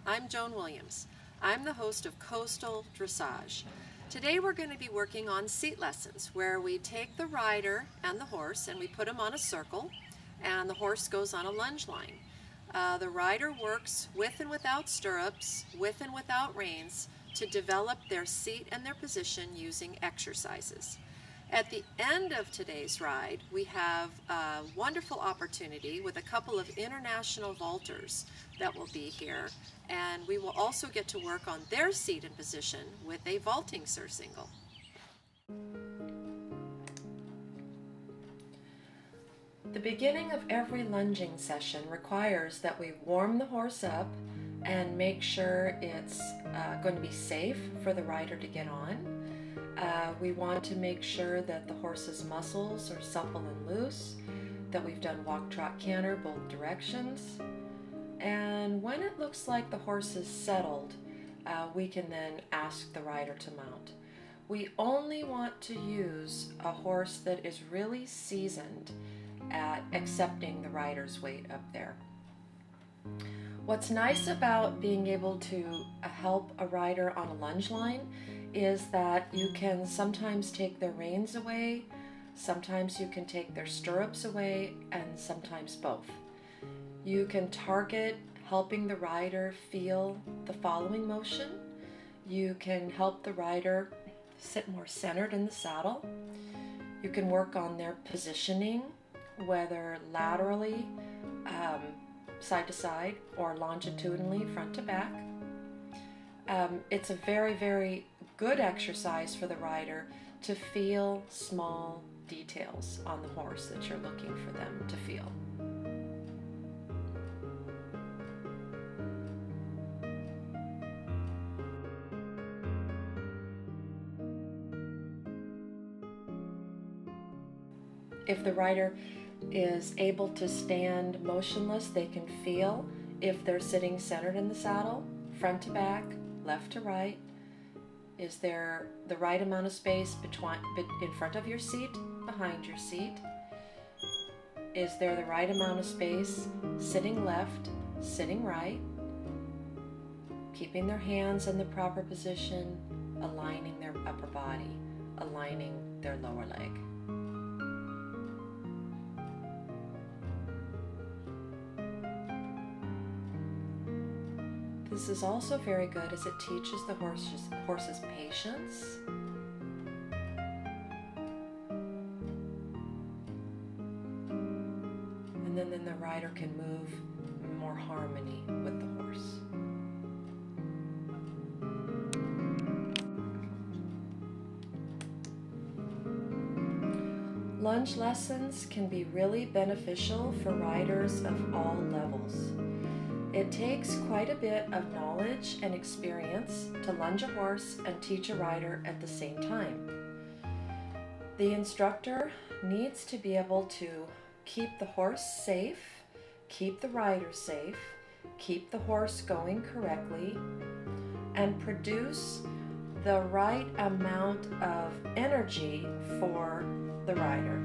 I'm Joan Williams. I'm the host of Coastal Dressage. Today we're going to be working on seat lessons where we take the rider and the horse and we put them on a circle and the horse goes on a lunge line. The rider works with and without stirrups, with and without reins to develop their seat and their position using exercises. At the end of today's ride, we have a wonderful opportunity with a couple of international vaulters that will be here, and we will also get to work on their seat and position with a vaulting surcingle. The beginning of every lunging session requires that we warm the horse up and make sure it's going to be safe for the rider to get on. We want to make sure that the horse's muscles are supple and loose, that we've done walk, trot, canter both directions. And when it looks like the horse is settled, we can then ask the rider to mount. We only want to use a horse that is really seasoned at accepting the rider's weight up there. What's nice about being able to help a rider on a lunge line is that you can sometimes take their reins away, sometimes you can take their stirrups away, and sometimes both. You can target helping the rider feel the following motion. You can help the rider sit more centered in the saddle. You can work on their positioning, whether laterally, side to side, or longitudinally, front to back. It's a very, very good exercise for the rider to feel small details on the horse that you're looking for them to feel. If the rider is able to stand motionless, they can feel if they're sitting centered in the saddle, front to back, left to right. Is there the right amount of space in front of your seat, behind your seat? Is there the right amount of space sitting left, sitting right? Keeping their hands in the proper position, aligning their upper body, aligning their lower leg. This is also very good as it teaches the horse's patience. And then the rider can move in more harmony with the horse. Lunge lessons can be really beneficial for riders of all levels. It takes quite a bit of knowledge and experience to lunge a horse and teach a rider at the same time. The instructor needs to be able to keep the horse safe, keep the rider safe, keep the horse going correctly, and produce the right amount of energy for the rider.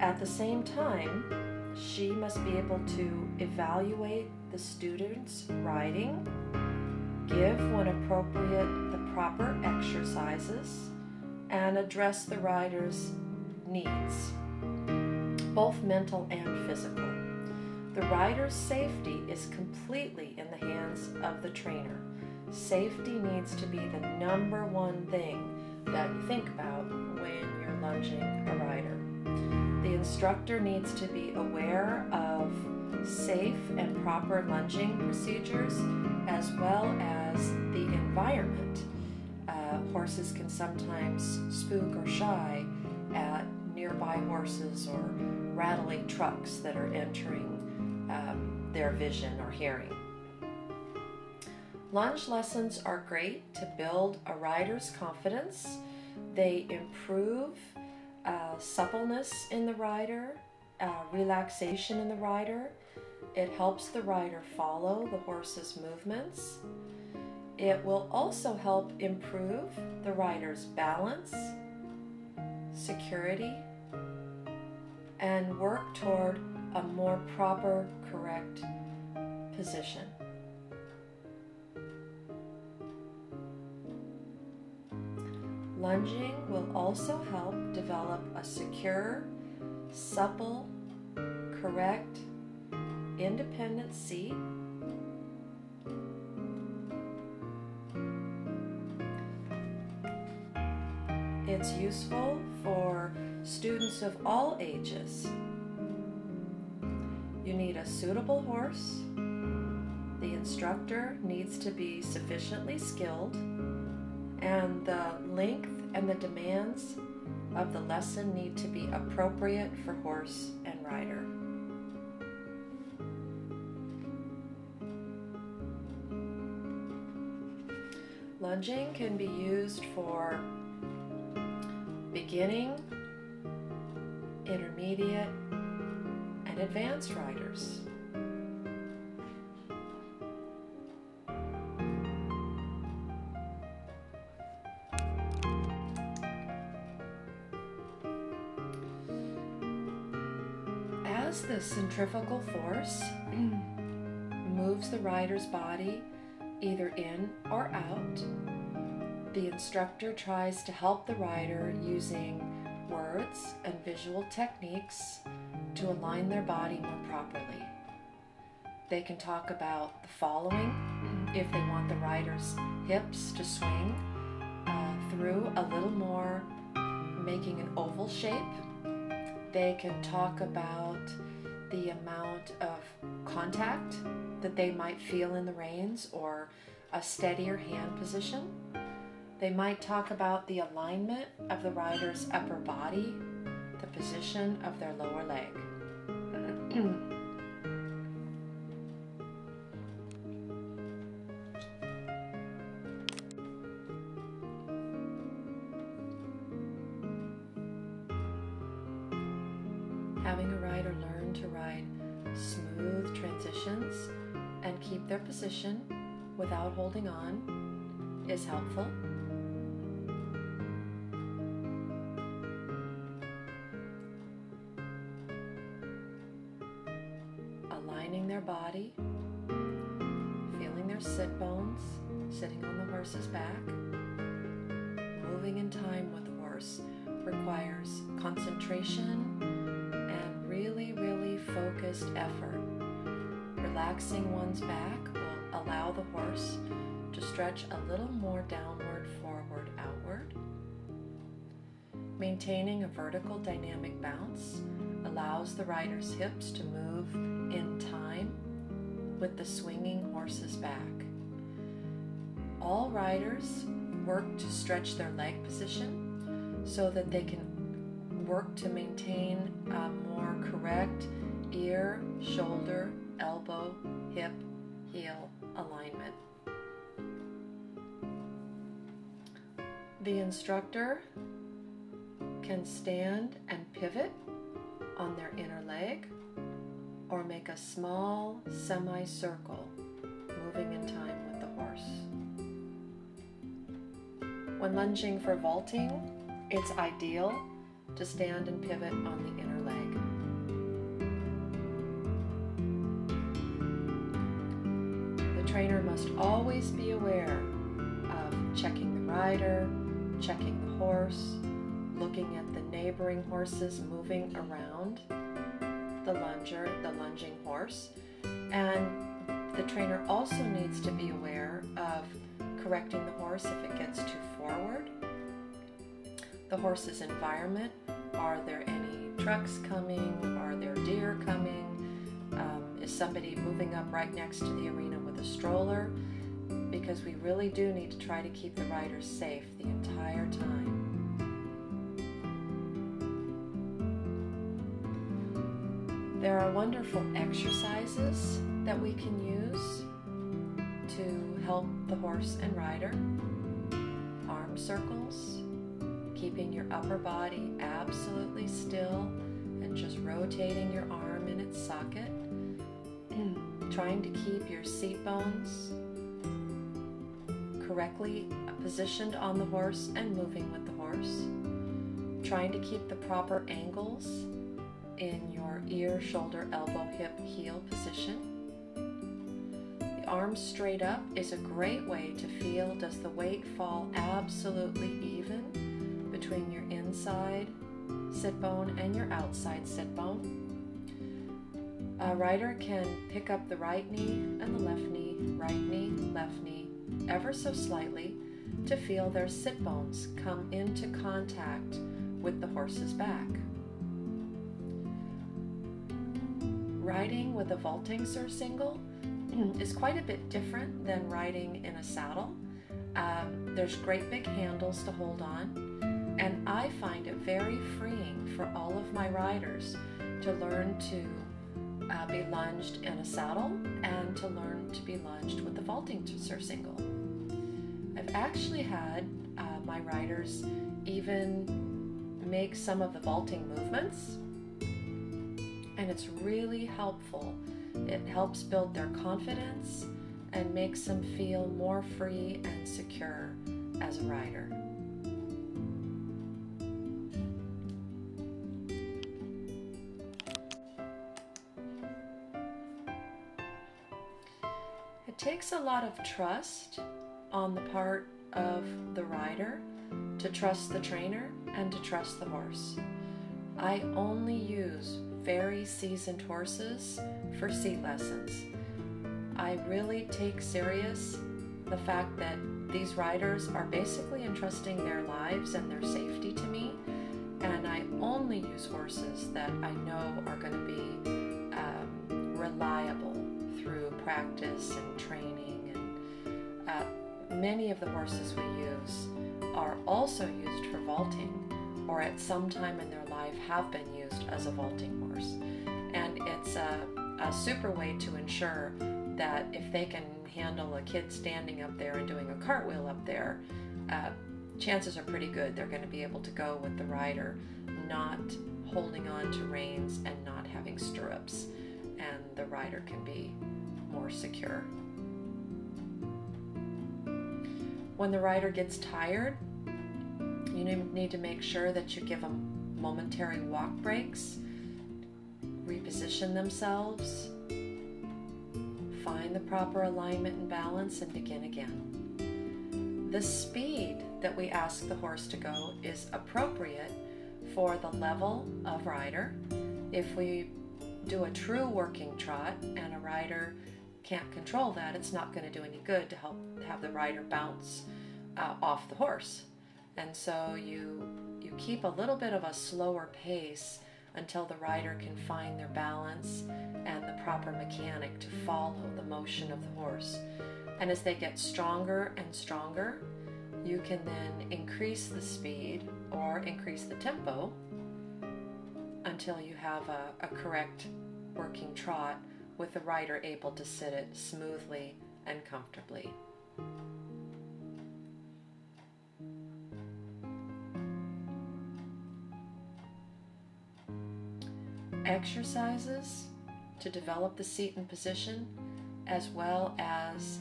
At the same time, she must be able to evaluate the student's riding, give when appropriate the proper exercises, and address the rider's needs, both mental and physical. The rider's safety is completely in the hands of the trainer. Safety needs to be the number one thing that you think about when you're lunging a rider. The instructor needs to be aware of safe and proper lunging procedures as well as the environment. Horses can sometimes spook or shy at nearby horses or rattling trucks that are entering their vision or hearing. Lunge lessons are great to build a rider's confidence. They improve suppleness in the rider, relaxation in the rider. It helps the rider follow the horse's movements. It will also help improve the rider's balance, security, and work toward a more proper, correct position. Lunging will also help develop a secure, supple, correct, independent seat. It's useful for students of all ages. You need a suitable horse. The instructor needs to be sufficiently skilled, and the length and the demands of the lesson need to be appropriate for horse and rider. Lunging can be used for beginning, intermediate, and advanced riders. As the centrifugal force moves the rider's body either in or out, the instructor tries to help the rider using words and visual techniques to align their body more properly. They can talk about the following if they want the rider's hips to swing through a little more, making an oval shape. They can talk about the amount of contact that they might feel in the reins or a steadier hand position. They might talk about the alignment of the rider's upper body, the position of their lower leg. Having a rider learn to ride smooth transitions and keep their position without holding on is helpful. Aligning their body, feeling their sit bones, sitting on the horse's back, moving in time with the horse requires concentration and really focused effort. Relaxing one's back will allow the horse to stretch a little more downward, forward, outward. Maintaining a vertical dynamic bounce allows the rider's hips to move in time with the swinging horse's back. All riders work to stretch their leg position so that they can work to maintain a more correct ear, shoulder, elbow, hip, heel alignment. The instructor can stand and pivot on their inner leg or make a small semicircle moving in time with the horse. When lunging for vaulting, it's ideal to stand and pivot on the inner leg. The trainer must always be aware of checking the rider, checking the horse, looking at the neighboring horses moving around the lunging horse, and the trainer also needs to be aware of correcting the horse if it gets too forward. The horse's environment, are there any trucks coming, are there deer coming, is somebody moving up right next to the arena with a stroller, because we really do need to try to keep the riders safe the entire time. There are wonderful exercises that we can use to help the horse and rider. Arm circles, keeping your upper body absolutely still and just rotating your arm in its socket. Trying to keep your seat bones correctly positioned on the horse and moving with the horse. Trying to keep the proper angles in your ear, shoulder, elbow, hip, heel position. arms straight up is a great way to feel, does the weight fall absolutely even between your inside sit bone and your outside sit bone. A rider can pick up the right knee and the left knee, left knee, ever so slightly to feel their sit bones come into contact with the horse's back. Riding with a vaulting surcingle is quite a bit different than riding in a saddle. There's great big handles to hold on, and I find it very freeing for all of my riders to learn to be lunged in a saddle and to learn to be lunged with the vaulting surcingle. I've actually had my riders even make some of the vaulting movements, and it's really helpful. It helps build their confidence and makes them feel more free and secure as a rider. It takes a lot of trust on the part of the rider to trust the trainer and to trust the horse. I only use very seasoned horses for seat lessons. I really take serious the fact that these riders are basically entrusting their lives and their safety to me, and I only use horses that I know are going to be reliable through practice and training. And many of the horses we use are also used for vaulting, or at some time in their life have been used as a vaulting horse. And it's a super way to ensure that if they can handle a kid standing up there and doing a cartwheel up there, chances are pretty good they're going to be able to go with the rider not holding on to reins and not having stirrups, and the rider can be more secure. When the rider gets tired, you need to make sure that you give them momentary walk breaks, reposition themselves, find the proper alignment and balance, and begin again. The speed that we ask the horse to go is appropriate for the level of rider. If we do a true working trot and a rider can't control that, it's not going to do any good to help have the rider bounce off the horse. And so you keep a little bit of a slower pace until the rider can find their balance and the proper mechanic to follow the motion of the horse. And as they get stronger and stronger, you can then increase the speed or increase the tempo until you have a correct working trot with the rider able to sit it smoothly and comfortably. Exercises to develop the seat and position, as well as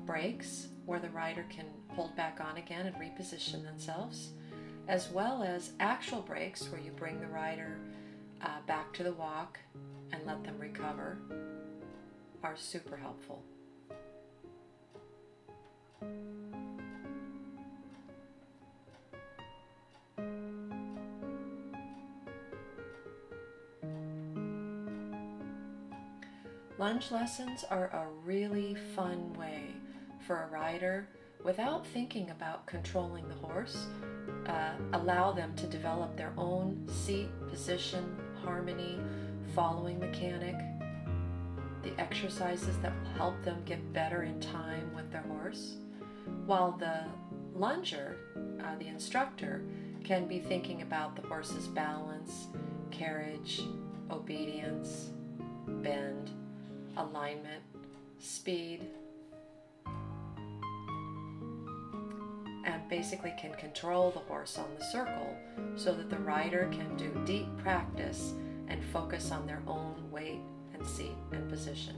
breaks where the rider can hold back on again and reposition themselves, as well as actual breaks where you bring the rider back to the walk and let them recover, are super helpful. Lunge lessons are a really fun way for a rider, without thinking about controlling the horse, allow them to develop their own seat, position, harmony, following mechanic, the exercises that will help them get better in time with their horse, while the lunger, the instructor, can be thinking about the horse's balance, carriage, obedience, bend, alignment, speed, and basically can control the horse on the circle so that the rider can do deep practice and focus on their own weight and seat and position.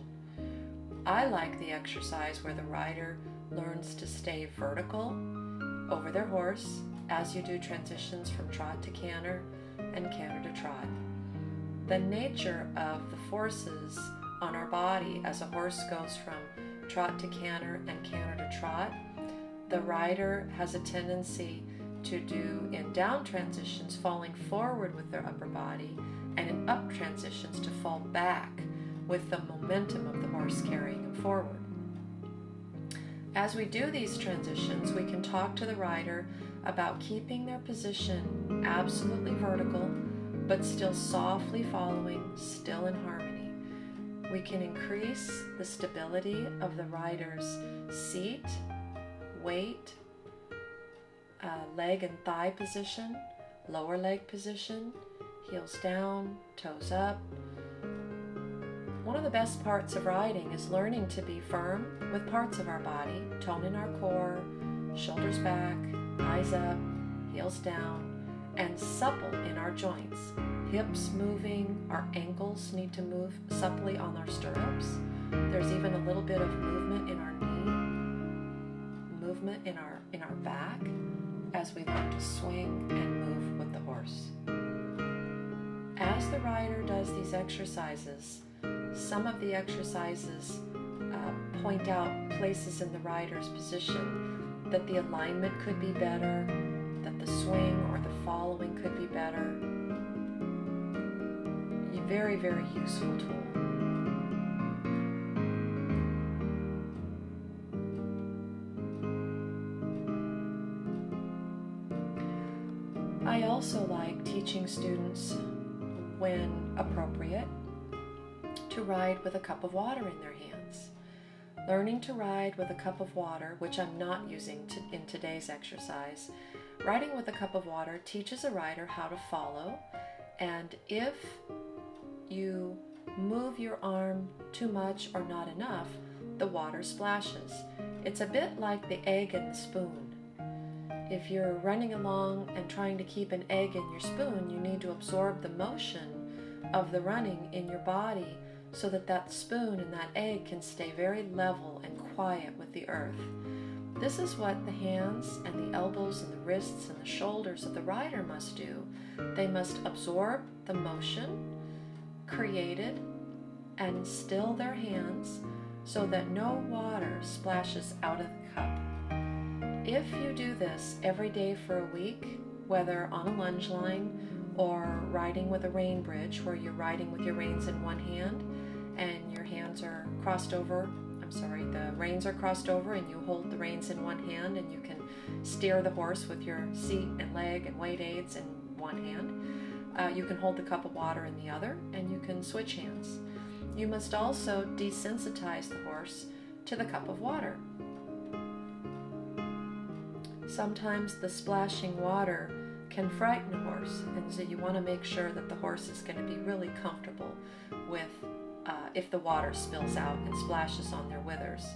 I like the exercise where the rider learns to stay vertical over their horse as you do transitions from trot to canter and canter to trot. The nature of the forces on our body as a horse goes from trot to canter and canter to trot, the rider has a tendency to do in down transitions falling forward with their upper body, and in up transitions to fall back with the momentum of the horse carrying them forward. As we do these transitions, we can talk to the rider about keeping their position absolutely vertical, but still softly following, still in harmony. We can increase the stability of the rider's seat, weight, leg and thigh position, lower leg position, heels down, toes up. One of the best parts of riding is learning to be firm with parts of our body, tone in our core, shoulders back, eyes up, heels down, and supple in our joints. Hips moving, our ankles need to move supply on our stirrups. There's even a little bit of movement in our knee, movement in our back as we learn to swing and move with the horse. As the rider does these exercises, some of the exercises point out places in the rider's position that the alignment could be better, that the swing or the following could be better. A very, very useful tool. I also like teaching students, when appropriate, to ride with a cup of water in their hands. Learning to ride with a cup of water, which I'm not using in today's exercise, riding with a cup of water teaches a rider how to follow, and if you move your arm too much or not enough, the water splashes. It's a bit like the egg and the spoon. If you're running along and trying to keep an egg in your spoon, you need to absorb the motion of the running in your body so that that spoon and that egg can stay very level and quiet with the earth. This is what the hands and the elbows and the wrists and the shoulders of the rider must do. They must absorb the motion created and still their hands so that no water splashes out of the cup. If you do this every day for a week, whether on a lunge line or riding with a rein bridge where you're riding with your reins in one hand and your hands are crossed over, the reins are crossed over and you hold the reins in one hand and you can steer the horse with your seat and leg and weight aids in one hand. You can hold the cup of water in the other and you can switch hands. You must also desensitize the horse to the cup of water. Sometimes the splashing water can frighten a horse, and so you want to make sure that the horse is going to be really comfortable with if the water spills out and splashes on their withers.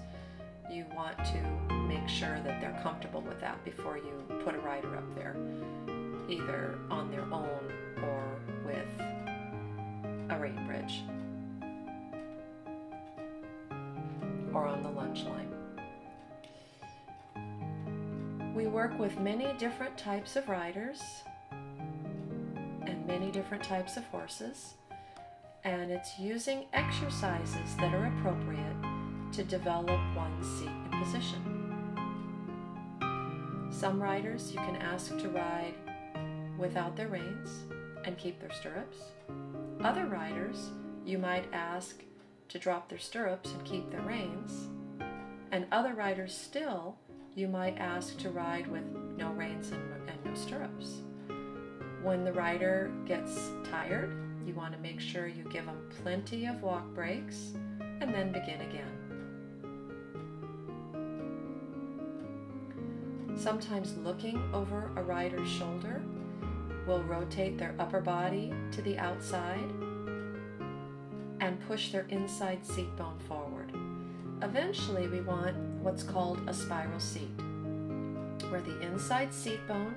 You want to make sure that they're comfortable with that before you put a rider up there, either on their own or with a rein bridge or on the lunge line. We work with many different types of riders and many different types of horses, and it's using exercises that are appropriate to develop one's seat and position. Some riders you can ask to ride without their reins and keep their stirrups. Other riders you might ask to drop their stirrups and keep their reins, and other riders still you might ask to ride with no reins and no stirrups. When the rider gets tired, you want to make sure you give them plenty of walk breaks and then begin again. Sometimes looking over a rider's shoulder will rotate their upper body to the outside and push their inside seat bone forward. Eventually, we want what's called a spiral seat, where the inside seat bone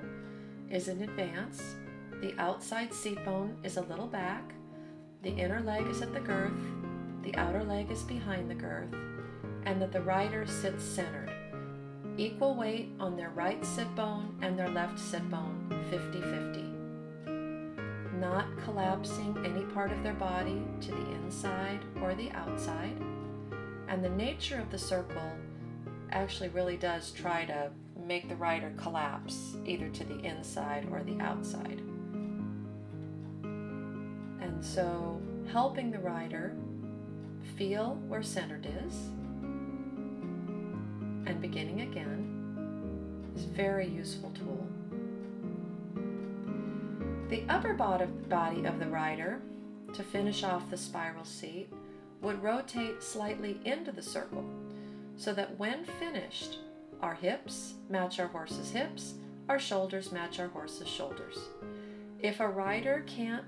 is in advance, the outside seat bone is a little back, the inner leg is at the girth, the outer leg is behind the girth, and that the rider sits centered. Equal weight on their right sit bone and their left sit bone, 50-50. Not collapsing any part of their body to the inside or the outside. And the nature of the circle actually really does try to make the rider collapse either to the inside or the outside. And so helping the rider feel where centered is and beginning again is a very useful tool. The upper body of the rider, to finish off the spiral seat, would rotate slightly into the circle so that when finished, our hips match our horse's hips, our shoulders match our horse's shoulders. If a rider can't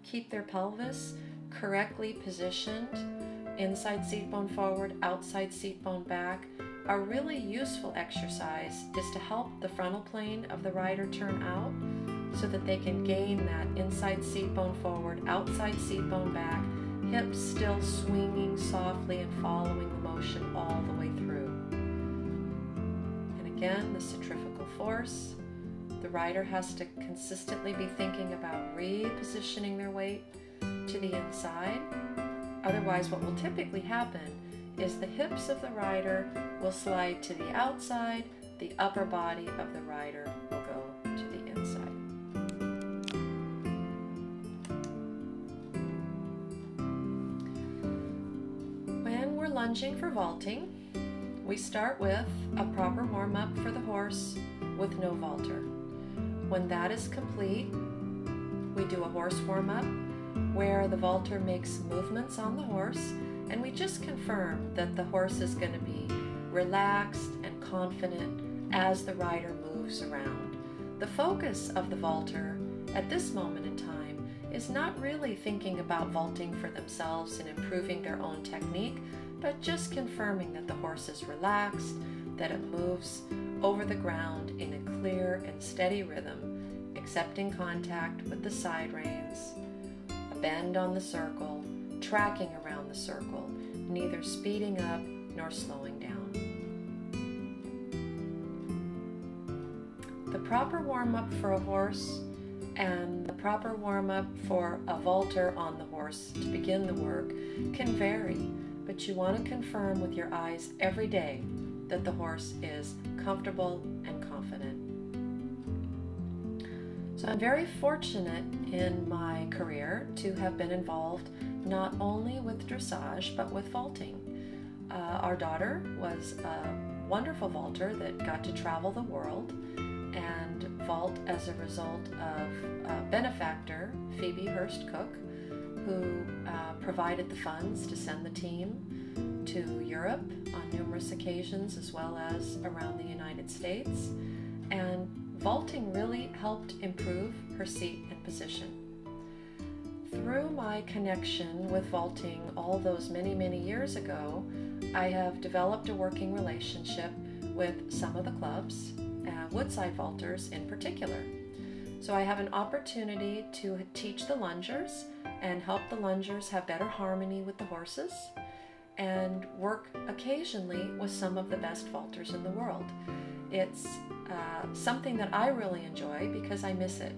keep their pelvis correctly positioned, inside seat bone forward, outside seat bone back, a really useful exercise is to help the frontal plane of the rider turn out so that they can gain that inside seat bone forward, outside seat bone back, hips still swinging softly and following the motion all the way through. And again, the centrifugal force. The rider has to consistently be thinking about repositioning their weight to the inside. Otherwise, what will typically happen is the hips of the rider will slide to the outside, the upper body of the rider will go to the inside. When we're lunging for vaulting, we start with a proper warm-up for the horse with no vaulter. When that is complete, we do a horse warm-up where the vaulter makes movements on the horse, and we just confirm that the horse is going to be relaxed and confident as the rider moves around. The focus of the vaulter at this moment in time is not really thinking about vaulting for themselves and improving their own technique, but just confirming that the horse is relaxed, that it moves over the ground in a clear and steady rhythm, accepting contact with the side reins, a bend on the circle, tracking around the circle, neither speeding up nor slowing down. The proper warm-up for a horse and the proper warm-up for a vaulter on the horse to begin the work can vary, but you want to confirm with your eyes every day that the horse is comfortable and confident. So I'm very fortunate in my career to have been involved not only with dressage but with vaulting. Our daughter was a wonderful vaulter that got to travel the world and vault as a result of a benefactor, Phoebe Hurst Cook, who provided the funds to send the team to Europe on numerous occasions as well as around the United States. And vaulting really helped improve her seat and position. Through my connection with vaulting all those many, many years ago, I have developed a working relationship with some of the clubs, Woodside vaulters in particular. So I have an opportunity to teach the lungers and help the lungers have better harmony with the horses, and work occasionally with some of the best vaulters in the world. It's something that I really enjoy because I miss it.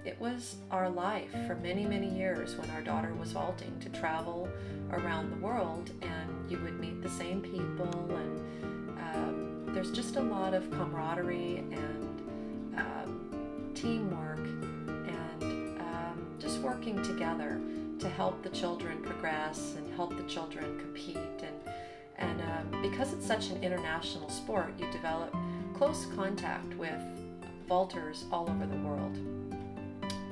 It was our life for many, many years when our daughter was vaulting to travel around the world, and you would meet the same people, and there's just a lot of camaraderie and teamwork and just working together to help the children progress and help the children compete. And because it's such an international sport, you develop close contact with vaulters all over the world.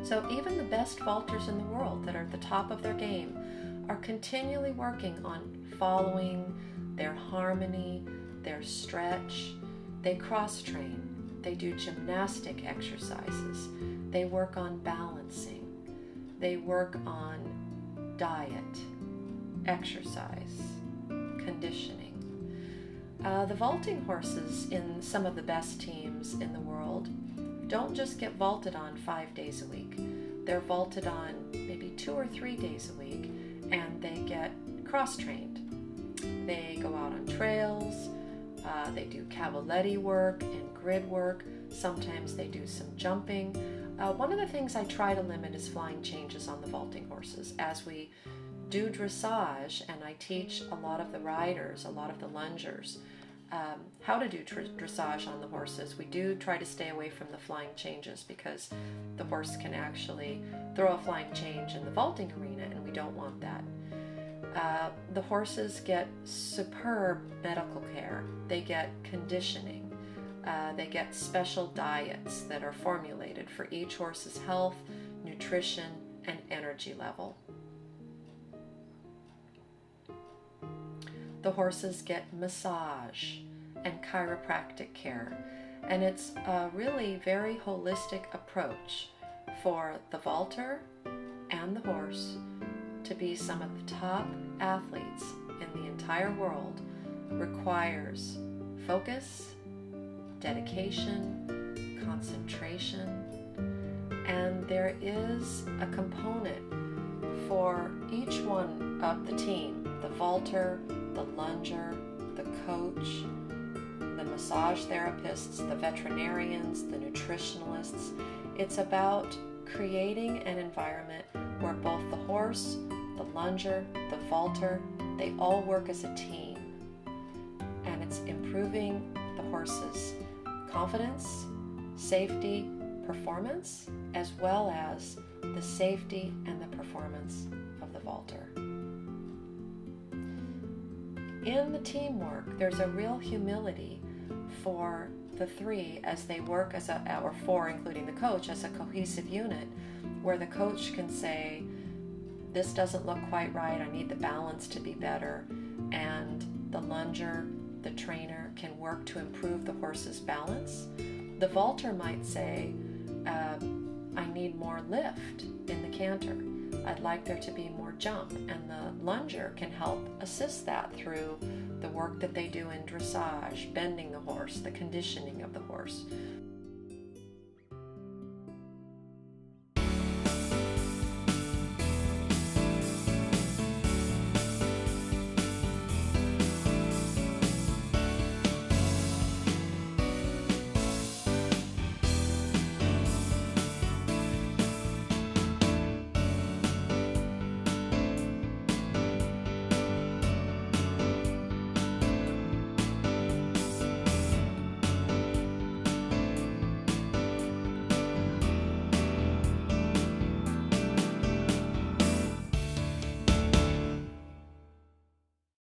So even the best vaulters in the world that are at the top of their game are continually working on following their harmony, their stretch. They cross-train. They do gymnastic exercises. They work on balancing. They work on diet, exercise, conditioning. The vaulting horses in some of the best teams in the world don't just get vaulted on 5 days a week. They're vaulted on maybe 2 or 3 days a week, and they get cross-trained. They go out on trails, they do cavaletti work and grid work, sometimes they do some jumping. One of the things I try to limit is flying changes on the vaulting horses as we do dressage, and I teach a lot of the riders, a lot of the lungers, how to do dressage on the horses. We do try to stay away from the flying changes because the horse can actually throw a flying change in the vaulting arena, and we don't want that. The horses get superb medical care. They get conditioning. They get special diets that are formulated for each horse's health, nutrition, and energy level. The horses get massage and chiropractic care, and it's a really very holistic approach for the vaulter and the horse to be some of the top athletes in the entire world. Requires focus, dedication, concentration, and there is a component for each one of the team: the vaulter, the lunger, the coach, the massage therapists, the veterinarians, the nutritionalists. It's about creating an environment where both the horse, the lunger, the vaulter, they all work as a team. And it's improving the horse's confidence, safety, performance, as well as the safety and the performance of the vaulter. In the teamwork, there's a real humility for the three as they work as or four, including the coach, as a cohesive unit, where the coach can say, this doesn't look quite right, I need the balance to be better, and the lunger, the trainer, can work to improve the horse's balance. The vaulter might say, I need more lift in the canter. I'd like there to be more jump, and the lunger can help assist that through the work that they do in dressage, bending the horse, the conditioning of the horse.